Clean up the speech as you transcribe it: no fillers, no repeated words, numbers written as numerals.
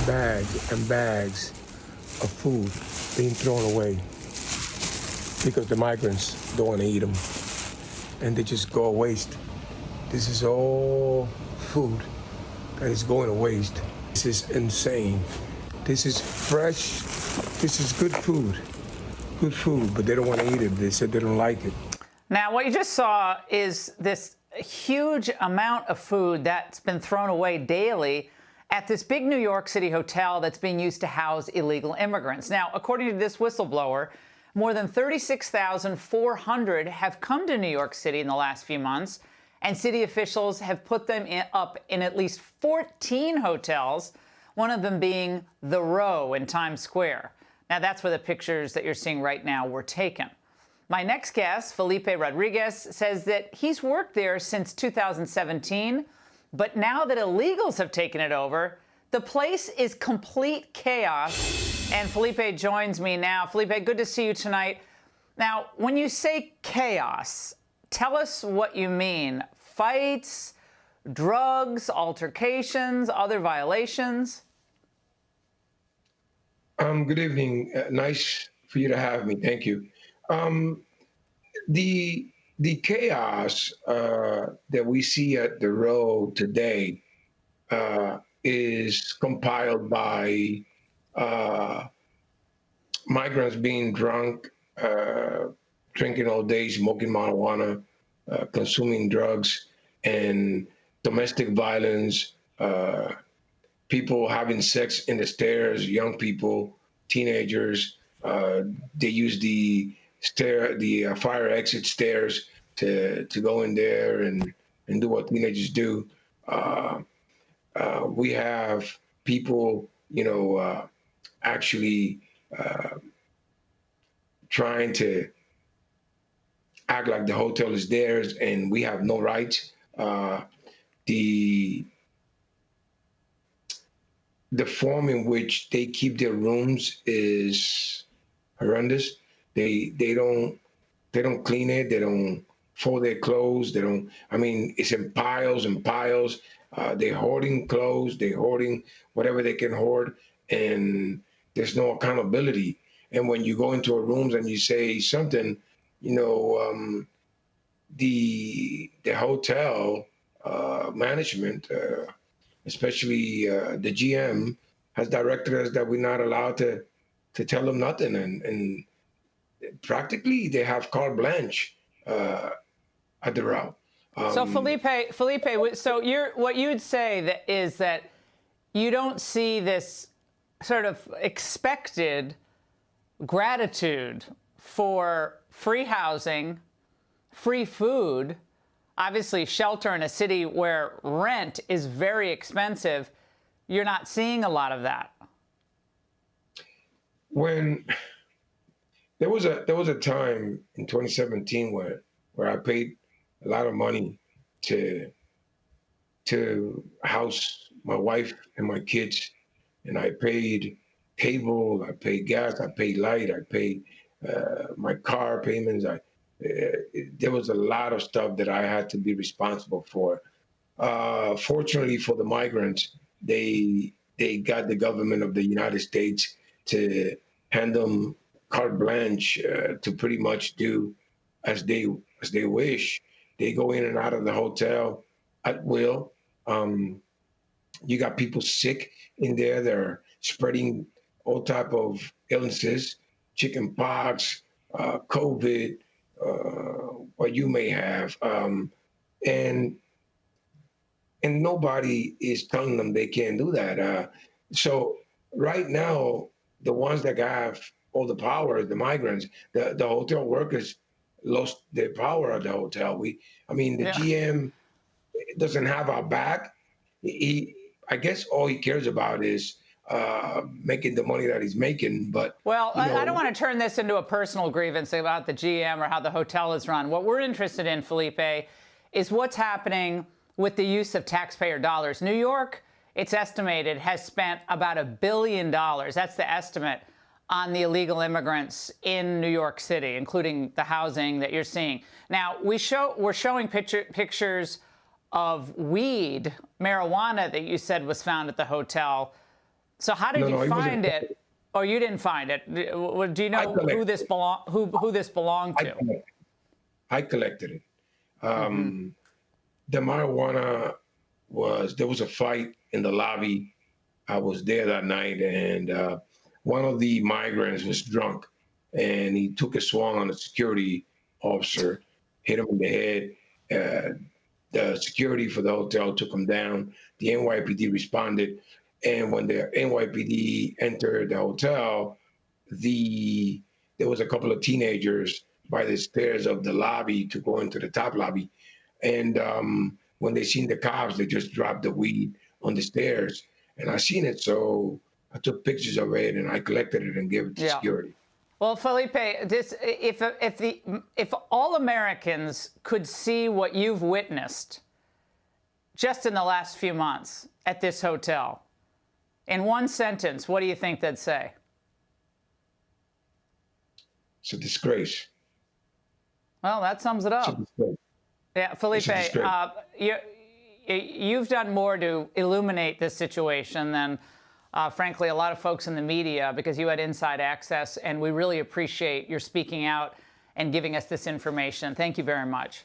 bags and bags of food being thrown away because the migrants don't want to eat them, and they just go to waste. This is all food that is going to waste. This is insane. This is fresh. This is good food, but they don't want to eat it. They said they don't like it. Now, what you just saw is this huge amount of food that's been thrown away daily at this big New York City hotel that's being used to house illegal immigrants. Now, according to this whistleblower, more than 36,400 have come to New York City in the last few months, and city officials have put them up in at least 14 hotels, one of them being The Row in Times Square. Now, that's where the pictures that you're seeing right now were taken. My next guest, Felipe Rodriguez, says that he's worked there since 2017, but now that illegals have taken it over, the place is complete chaos. And Felipe joins me now. Felipe, good to see you tonight. Now, when you say chaos, tell us what you mean. Fights, drugs, altercations, other violations? Good evening. Nice for you to have me. Thank you. The chaos that we see at the Row today is compiled by migrants being drunk, drinking all day, smoking marijuana, consuming drugs, and domestic violence, people having sex in the stairs, young people, teenagers. They use the fire exit stairs to go in there and do what teenagers do. We have people, actually trying to act like the hotel is theirs and we have no rights. The form in which they keep their rooms is horrendous. They don't clean it. They don't fold their clothes. It's in piles and piles. They're hoarding clothes. They're hoarding whatever they can hoard, and there's no accountability. And when you go into a room and you say something, the hotel management, especially the GM, has directed us that we're not allowed to tell them nothing, and practically they have carte blanche at the Row. So Felipe, so what you would say is that you don't see this sort of expected gratitude for free housing, free food, obviously shelter in a city where rent is very expensive. You're not seeing a lot of that. When there was a time in 2017 where I paid a lot of money to house my wife and my kids, and I paid cable, I paid gas, I paid light, I paid my car payments. There was a lot of stuff that I had to be responsible for. Fortunately for the migrants, they got the government of the United States to hand them carte blanche to pretty much do as they wish. They go in and out of the hotel at will. You got people sick in there. They're spreading all type of illnesses, chicken pox, COVID, what you may have, and nobody is telling them they can't do that. So right now, the ones that have all the power, the migrants, the hotel workers lost their power at the hotel. The GM doesn't have our back. I guess all he cares about is making the money that he's making. But I don't want to turn this into a personal grievance about the GM or how the hotel is run. What we're interested in, Felipe, is what's happening with the use of taxpayer dollars. New York, it's estimated, has spent about $1 billion. That's the estimate on the illegal immigrants in New York City, including the housing that you're seeing. Now, we're showing pictures of weed, marijuana that you said was found at the hotel. So how did No, you no, it wasn't. find it? Or you didn't find it? Do you know who this belonged I to? collected, I collected it. Mm-hmm. The marijuana there was a fight in the lobby. I was there that night, and one of the migrants was drunk, and he took a swung on a security officer, hit him in the head. Uh, the security for the hotel took him down. The NYPD responded, and when the NYPD entered the hotel, there was a couple of teenagers by the stairs of the lobby to go into the top lobby, and when they seen the cops, they just dropped the weed on the stairs, and I seen it, so I took pictures of it and I collected it and gave it to Yeah. security. Well, Felipe, if all Americans could see what you've witnessed just in the last few months at this hotel, in one sentence, what do you think they'd say? It's a disgrace. Well, that sums it It's a up. disgrace. Yeah, Felipe, you've done more to illuminate this situation than, frankly, a lot of folks in the media, because you had inside access, and we really appreciate your speaking out and giving us this information. Thank you very much.